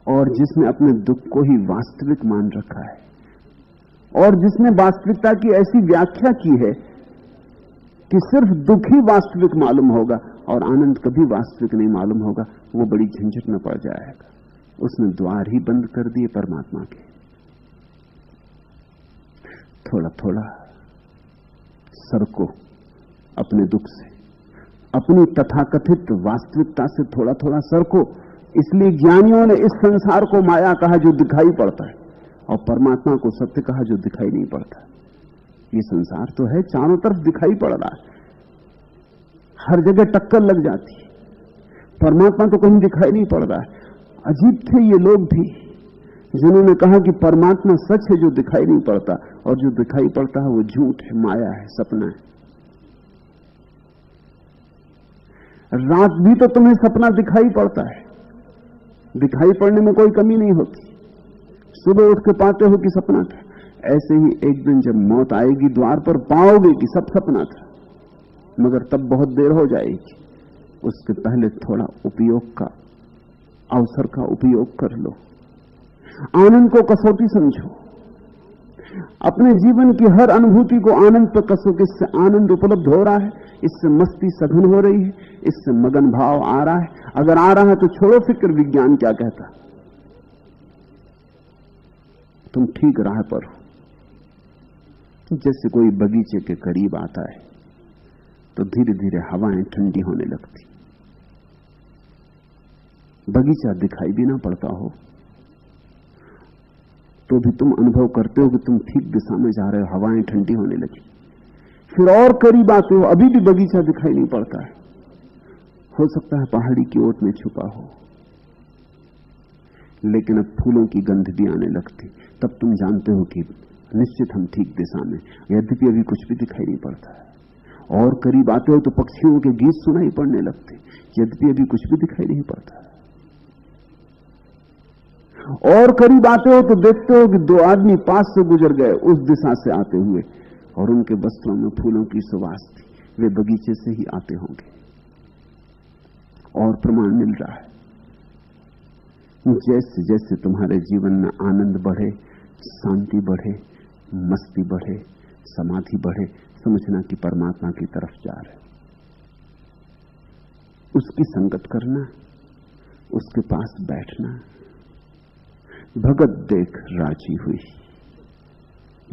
और जिसने अपने दुख को ही वास्तविक मान रखा है, और जिसने वास्तविकता की ऐसी व्याख्या की है कि सिर्फ दुख ही वास्तविक मालूम होगा और आनंद कभी वास्तविक नहीं मालूम होगा, वो बड़ी झंझट में पड़ जाएगा। उसने द्वार ही बंद कर दिए परमात्मा के। थोड़ा थोड़ा सरको अपने दुख से, अपनी तथाकथित वास्तविकता से थोड़ा थोड़ा सरको। इसलिए ज्ञानियों ने इस संसार को माया कहा जो दिखाई पड़ता है, और परमात्मा को सत्य कहा जो दिखाई नहीं पड़ता। ये संसार तो है, चारों तरफ दिखाई पड़ रहा है, हर जगह टक्कर लग जाती है, परमात्मा तो कहीं दिखाई नहीं पड़ रहा है। अजीब थे ये लोग भी जिन्होंने कहा कि परमात्मा सच है जो दिखाई नहीं पड़ता, और जो दिखाई पड़ता है वो झूठ है, माया है, सपना है। रात भी तो तुम्हें सपना दिखाई पड़ता है, दिखाई पड़ने में कोई कमी नहीं होती। सुबह उठ के पाते हो कि सपना था, ऐसे ही एक दिन जब मौत आएगी द्वार पर, पाओगे कि सब सपना था, मगर तब बहुत देर हो जाएगी। उसके पहले थोड़ा उपयोग का, अवसर का उपयोग कर लो। आनंद को कसौटी समझो, अपने जीवन की हर अनुभूति को आनंद पर कसो। किससे आनंद उपलब्ध हो रहा है, इससे मस्ती सघन हो रही है, इससे मगन भाव आ रहा है। अगर आ रहा है तो छोड़ो फिक्र विज्ञान क्या कहता, तुम ठीक राह पर हो। जैसे कोई बगीचे के करीब आता है तो धीरे धीरे हवाएं ठंडी होने लगती, बगीचा दिखाई भी ना पड़ता हो तो भी तुम अनुभव करते हो कि तुम ठीक दिशा में जा रहे हो, हवाएं ठंडी होने लगी। फिर और करीब आते हो, अभी भी बगीचा दिखाई नहीं पड़ता है, हो सकता है पहाड़ी की ओट में छुपा हो, लेकिन अब फूलों की गंध भी आने लगती। तब तुम जानते हो कि निश्चित हम ठीक दिशा में, यद्यपि अभी कुछ भी दिखाई नहीं पड़ता है। और करीब आते हो तो पक्षियों के गीत सुनाई पड़ने लगते, यद्यपि अभी कुछ भी दिखाई नहीं पड़ता। और करीब आते हो तो देखते हो कि दो आदमी पास से गुजर गए उस दिशा से आते हुए, और उनके वस्त्रों में फूलों की सुवास थी, वे बगीचे से ही आते होंगे। और प्रमाण मिल रहा है, जैसे जैसे तुम्हारे जीवन में आनंद बढ़े, शांति बढ़े, मस्ती बढ़े, समाधि बढ़े, समझना कि परमात्मा की तरफ जा रहे, उसकी संगत करना, उसके पास बैठना। भगत देख राजी हुई,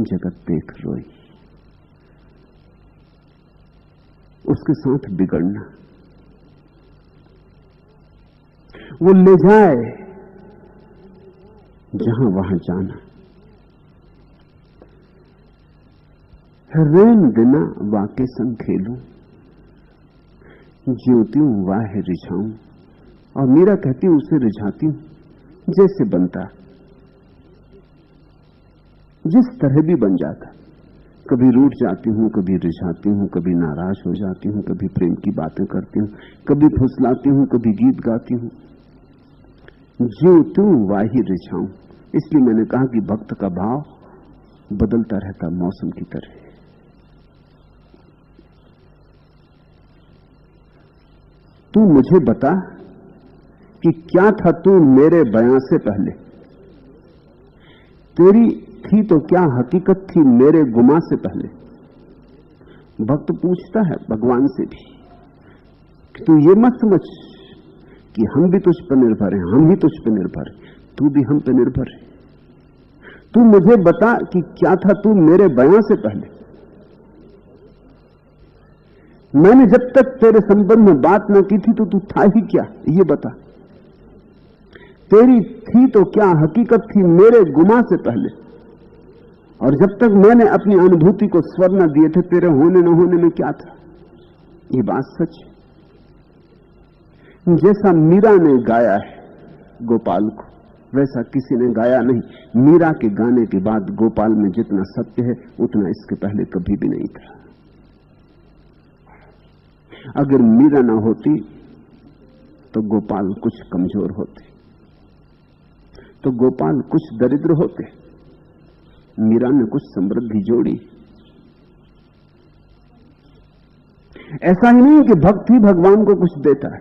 जगत देख रोई। उसके साथ बिगड़ना, वो ले जाए जहां वहां जाना। रेन बिना वाके संग खेलूं, ज्योतियों वाह रिझाऊं। और मीरा कहती हूं उसे रिझाती हूं जैसे बनता, जिस तरह भी बन जाता। कभी रूठ जाती हूं, कभी रिझाती हूं, कभी नाराज हो जाती हूं, कभी प्रेम की बातें करती हूं, कभी फुसलाती हूं, कभी गीत गाती हूं। जो तू वाही रिझाऊं। इसलिए मैंने कहा कि भक्त का भाव बदलता रहता मौसम की तरह। तू मुझे बता कि क्या था तू मेरे बयां से पहले, तेरी थी तो क्या हकीकत थी मेरे गुमा से पहले। भक्त पूछता है भगवान से भी कि तू ये मत समझ कि हम भी तुझ पर निर्भर हैं, हम ही तुझ पर निर्भर हैं, तू भी हम पर निर्भर है। तू मुझे बता कि क्या था तू मेरे बयां से पहले। मैंने जब तक तेरे संबंध में बात न की थी तो तू था ही क्या, ये बता। तेरी थी तो क्या हकीकत थी मेरे गुमा से पहले, और जब तक मैंने अपनी अनुभूति को स्वर न दिए थे तेरे होने न होने में क्या था। ये बात सच है। जैसा मीरा ने गाया है गोपाल को, वैसा किसी ने गाया नहीं। मीरा के गाने के बाद गोपाल में जितना सत्य है उतना इसके पहले कभी भी नहीं था। अगर मीरा ना होती तो गोपाल कुछ कमजोर होते, तो गोपाल कुछ दरिद्र होते। मीरा ने कुछ समृद्धि जोड़ी। ऐसा ही नहीं कि भक्त ही भगवान को कुछ देता है।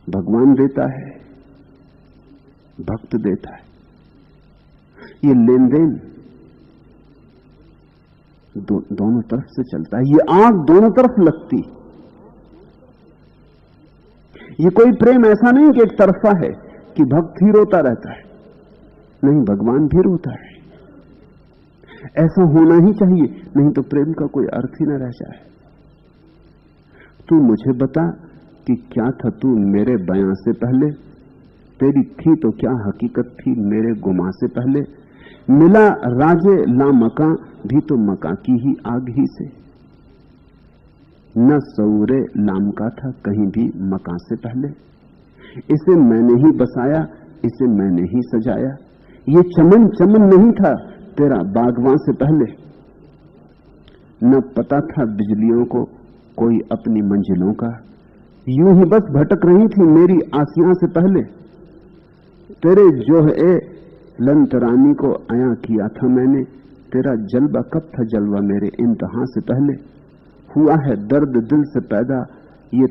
भगवान देता है, भक्त देता है। ये लेन देन दोनों तरफ से चलता है। ये आग दोनों तरफ लगती। ये कोई प्रेम ऐसा नहीं कि एक तरफा है कि भक्त ही रोता रहता है। नहीं, भगवान भी रोता है। ऐसा होना ही चाहिए, नहीं तो प्रेम का कोई अर्थ ही न रह जाए। तू मुझे बता कि क्या था तू मेरे बयां से पहले, तेरी थी तो क्या हकीकत थी मेरे गुमा से पहले। मिला राजे लामका भी तो मका की ही आग ही से, न सऊरे लाम का था कहीं भी मका से पहले। इसे मैंने ही बसाया, इसे मैंने ही सजाया। ये चमन चमन नहीं था तेरा बागवां से पहले। न पता था बिजलियों को कोई अपनी मंजिलों का, यूं ही बस भटक रही थी मेरी आसियां से पहले। तेरे जो है लंतरानी को आया किया था मैंने, तेरा जलवा कब था जलवा मेरे इंतहा से पहले। हुआ है दर्द दिल से पैदा ये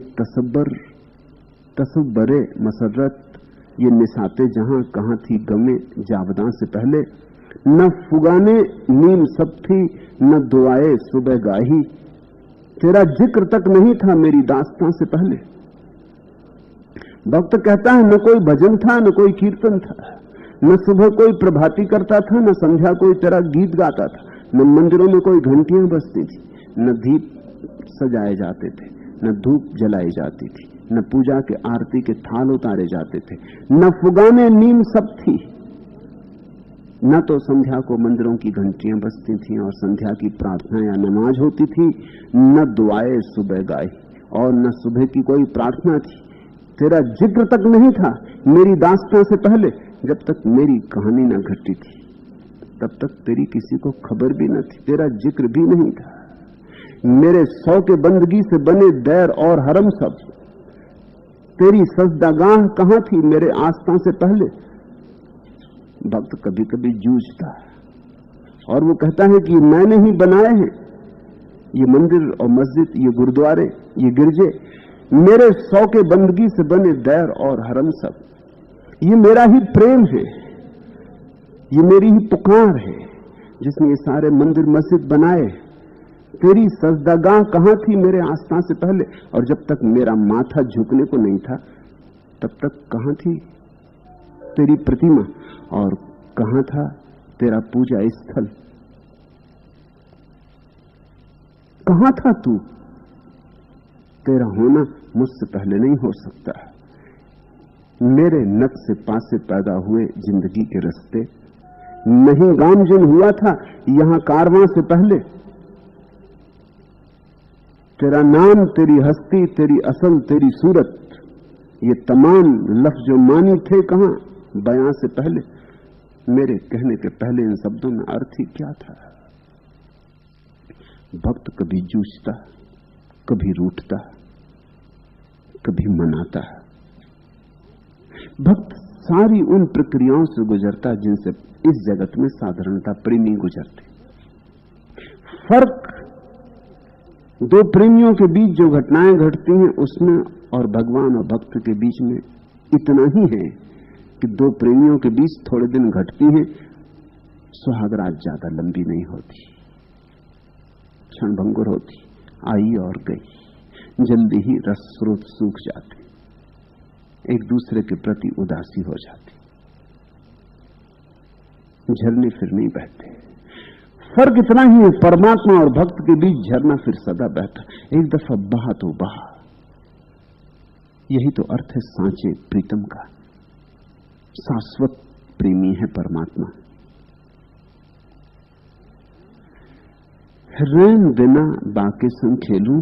तसब्बरे मसरत, ये निसाते जहां कहां थी गमे जावदां से पहले। न फुगाने नीम सब थी, न दुआए सुबह गाही, तेरा जिक्र तक नहीं था मेरी दास्तां से पहले। भक्त कहता है न कोई भजन था, न कोई कीर्तन था, न सुबह कोई प्रभाती करता था, न संध्या कोई तेरा गीत गाता था, न मंदिरों में कोई घंटियां बजती थी, न दीप सजाए जाते थे, न धूप जलाई जाती थी, न पूजा के आरती के थाल उतारे जाते थे। न फुगाने नीम सब थी, न तो संध्या को मंदिरों की घंटियां बजती थी और संध्या की प्रार्थना या नमाज होती थी, न दुआए सुबह गाई और न सुबह की कोई प्रार्थना थी। तेरा जिक्र तक नहीं था मेरी दास्तां से पहले। जब तक मेरी कहानी न घटी थी तब तक तेरी किसी को खबर भी न थी, तेरा जिक्र भी नहीं था। मेरे सौ के बंदगी से बने दैर और हरम सब, तेरी सजदागाह कहां थी मेरे आस्था से पहले। भक्त कभी कभी जूझता है और वो कहता है कि मैंने ही बनाए हैं ये मंदिर और मस्जिद, ये गुरुद्वारे, ये गिरजे, मेरे सौ के बंदगी से बने दैर और हरम सब। ये मेरा ही प्रेम है, ये मेरी ही पुकार है जिसने ये सारे मंदिर मस्जिद बनाए। तेरी सजदागाह कहां थी मेरे आस्था से पहले। और जब तक मेरा माथा झुकने को नहीं था तब तक कहां थी तेरी प्रतिमा और कहां था तेरा पूजा स्थल। कहां था तू? तेरा होना मुझसे पहले नहीं हो सकता। मेरे नक से पासे पैदा हुए जिंदगी के रास्ते, नहीं गामजिन हुआ था यहां कारवां से पहले। तेरा नाम, तेरी हस्ती, तेरी असल, तेरी सूरत, ये तमाम लफ्ज जो मानी थे कहां बयां से पहले। मेरे कहने के पहले इन शब्दों में अर्थ ही क्या था। भक्त कभी जूझता, कभी रूठता, कभी मनाता। भक्त सारी उन प्रक्रियाओं से गुजरता जिनसे इस जगत में साधारणता प्रेमी गुजरते। फर्क दो प्रेमियों के बीच जो घटनाएं घटती हैं उसमें और भगवान और भक्त के बीच में इतना ही है कि दो प्रेमियों के बीच थोड़े दिन घटती हैं, सुहागरात ज्यादा लंबी नहीं होती, क्षणभंगुर होती, आई और गई, जल्दी ही रस स्रोत सूख जाते, एक दूसरे के प्रति उदासी हो जाती, झरने फिर नहीं बहते। फर्क इतना ही है, परमात्मा और भक्त के बीच झरना फिर सदा बहता, एक दफा बहा तो बहा। यही तो अर्थ है सांचे प्रीतम का। शाश्वत प्रेमी है परमात्मा। रैन बिना बाके संग खेलूं,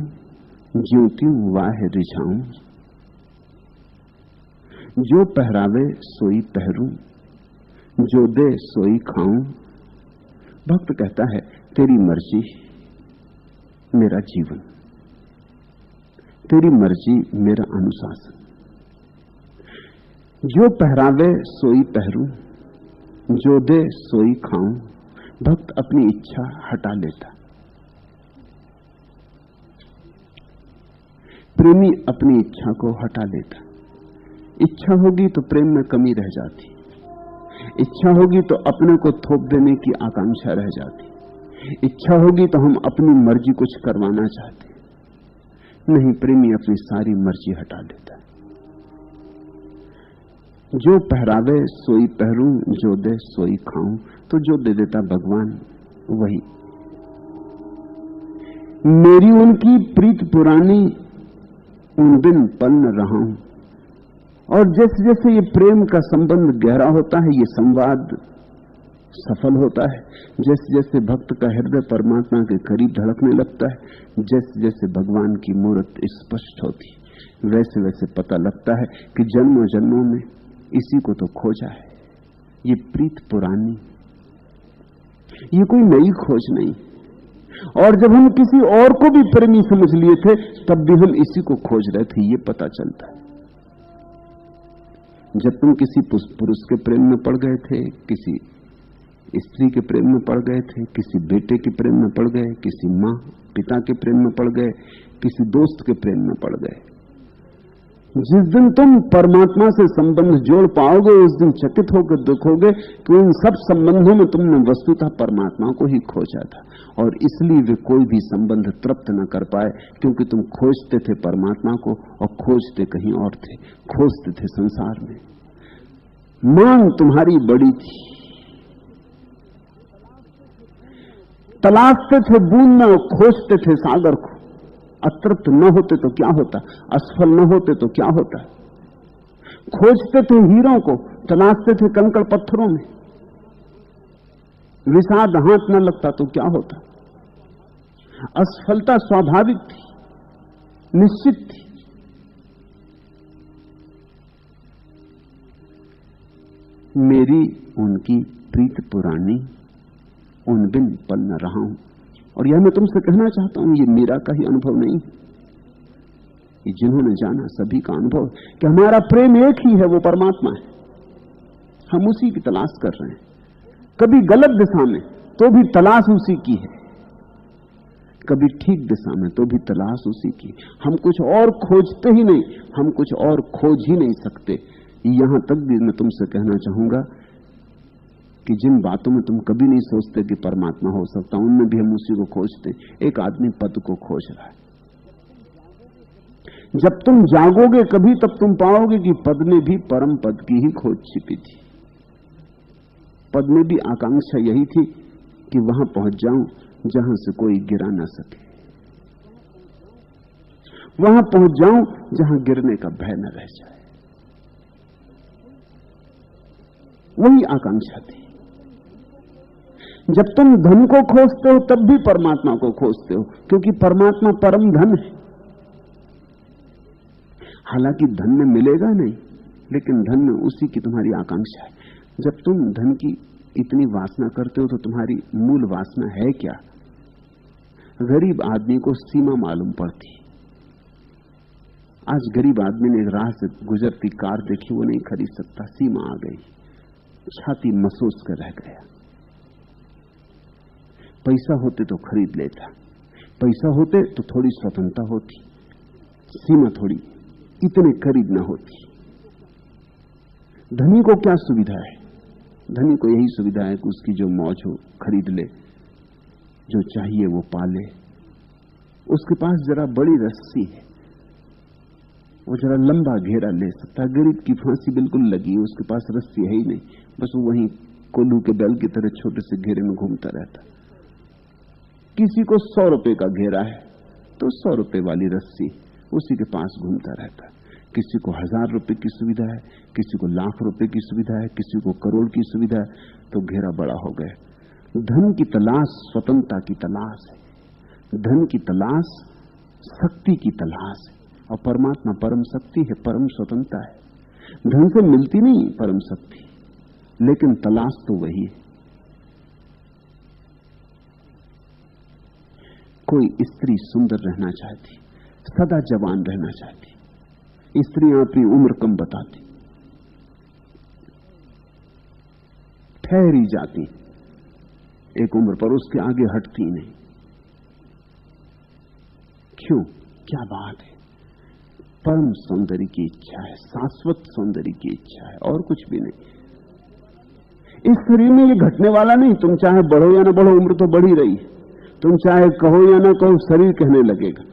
ज्योतियों वाह रिझाऊं, जो पहरावे सोई पहरूं, जो दे सोई खाऊं। भक्त कहता है तेरी मर्जी मेरा जीवन, तेरी मर्जी मेरा अनुशासन, जो पहरावे सोई पहरूं, जो दे सोई खाऊं। भक्त अपनी इच्छा हटा लेता, प्रेमी अपनी इच्छा को हटा लेता। इच्छा होगी तो प्रेम में कमी रह जाती, इच्छा होगी तो अपने को थोप देने की आकांक्षा रह जाती, इच्छा होगी तो हम अपनी मर्जी कुछ करवाना चाहते। नहीं, प्रेमी अपनी सारी मर्जी हटा देता है। जो पहरावे सोई पहरूं, जो दे सोई खाऊं, तो जो दे देता भगवान वही। मेरी उनकी प्रीत पुरानी, उन बिन पल न रहा हूं। और जैसे जैसे ये प्रेम का संबंध गहरा होता है, ये संवाद सफल होता है, जैसे जैसे भक्त का हृदय परमात्मा के करीब धड़कने लगता है, जैसे जैसे भगवान की मूर्त स्पष्ट होती, वैसे वैसे पता लगता है कि जन्मों जन्मों में इसी को तो खोजा है। ये प्रीत पुरानी, ये कोई नई खोज नहीं। और जब हम किसी और को भी प्रेमी समझ लिए थे, तब भी हम इसी को खोज रहे थे, ये पता चलता है। जब तुम किसी पुरुष के प्रेम में पड़ गए थे, किसी स्त्री के प्रेम में पड़ गए थे, किसी बेटे के प्रेम में पड़ गए, किसी माँ पिता के प्रेम में पड़ गए, किसी दोस्त के प्रेम में पड़ गए, जिस दिन तुम परमात्मा से संबंध जोड़ पाओगे, उस दिन चकित होकर देखोगे कि उन सब संबंधों में तुमने वस्तुतः परमात्मा को ही खोजा था। और इसलिए वे कोई भी संबंध तृप्त न कर पाए, क्योंकि तुम खोजते थे परमात्मा को और खोजते कहीं और थे, खोजते थे संसार में। मांग तुम्हारी बड़ी थी, तलाशते थे बूंद में और खोजते थे सागर को। अतृप्त न होते तो क्या होता, असफल न होते तो क्या होता। खोजते थे हीरों को, तलाशते थे कंकड़ पत्थरों में, विषाद हाथ न लगता तो क्या होता। असफलता स्वाभाविक थी, निश्चित थी। मेरी उनकी प्रीत पुरानी, उन बिन पल न रहा हूं। और यह मैं तुमसे कहना चाहता हूं, ये मेरा का ही अनुभव नहीं, ये जिन्होंने जाना सभी का अनुभव कि हमारा प्रेम एक ही है, वो परमात्मा है। हम उसी की तलाश कर रहे हैं, कभी गलत दिशा में तो भी तलाश उसी की है, कभी ठीक दिशा में तो भी तलाश उसी की। हम कुछ और खोजते ही नहीं, हम कुछ और खोज ही नहीं सकते। यहां तक भी मैं तुमसे कहना चाहूंगा कि जिन बातों में तुम कभी नहीं सोचते कि परमात्मा हो सकता, उनमें भी हम उसी को खोजते। एक आदमी पद को खोज रहा है, जब तुम जागोगे कभी, तब तुम पाओगे कि पद में भी परम पद की ही खोज छिपी थी। पद में भी आकांक्षा यही थी कि वहां पहुंच जाऊं जहां से कोई गिरा ना सके, वहां पहुंच जाऊं जहां गिरने का भय न रह जाए। वही आकांक्षा थी। जब तुम धन को खोजते हो, तब भी परमात्मा को खोजते हो, क्योंकि परमात्मा परम धन है। हालांकि धन में मिलेगा नहीं, लेकिन धन में उसी की तुम्हारी आकांक्षा है। जब तुम धन की इतनी वासना करते हो, तो तुम्हारी मूल वासना है क्या? गरीब आदमी को सीमा मालूम पड़ती। आज गरीब आदमी ने एक राह से गुजरती कार देखी, वो नहीं खरीद सकता, सीमा आ गई, छाती महसूस कर रह गया। पैसा होते तो खरीद लेता, पैसा होते तो थोड़ी स्वतंत्रता होती, सीमा थोड़ी इतने करीब न होती। धनी को क्या सुविधा है? धनी को यही सुविधा है कि उसकी जो मौज हो खरीद ले, जो चाहिए वो पाले। उसके पास जरा बड़ी रस्सी है, वो जरा लंबा घेरा ले सकता है। गरीब की फांसी बिल्कुल लगी है, उसके पास रस्सी है ही नहीं, बस वो वहीं कोल्हू के बैल की तरह छोटे से घेरे में घूमता रहता। किसी को 100 रुपए का घेरा है तो 100 रुपए वाली रस्सी उसी के पास घूमता रहता है। किसी को 1000 रुपए की सुविधा है, किसी को लाख रुपए की सुविधा है, किसी को करोड़ की सुविधा है, तो घेरा बड़ा हो गया। धन की तलाश स्वतंत्रता की तलाश है, धन की तलाश शक्ति की तलाश है, और परमात्मा परम शक्ति है, परम स्वतंत्रता है। धन से मिलती नहीं परम शक्ति, लेकिन तलाश तो वही है। कोई स्त्री सुंदर रहना चाहती, सदा जवान रहना चाहती, स्त्रियां अपनी उम्र कम बताती, ठहरी जाती एक उम्र पर, उसके आगे हटती नहीं। क्यों? क्या बात है? परम सौंदर्य की इच्छा है, शाश्वत सौंदर्य की इच्छा है, और कुछ भी नहीं। इस शरीर में ये घटने वाला नहीं। तुम चाहे बढ़ो या ना बढ़ो, उम्र तो बढ़ी रही। तुम चाहे कहो या ना कहो, शरीर कहने लगेगा।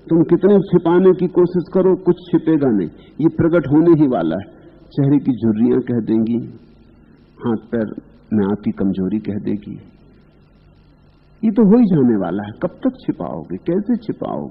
तुम कितने छिपाने की कोशिश करो, कुछ छिपेगा नहीं। ये प्रकट होने ही वाला है। चेहरे की झुर्रियां कह देंगी, हाथ पैर में आती कमजोरी कह देगी। ये तो हो ही जाने वाला है। कब तक छिपाओगे, कैसे छिपाओगे?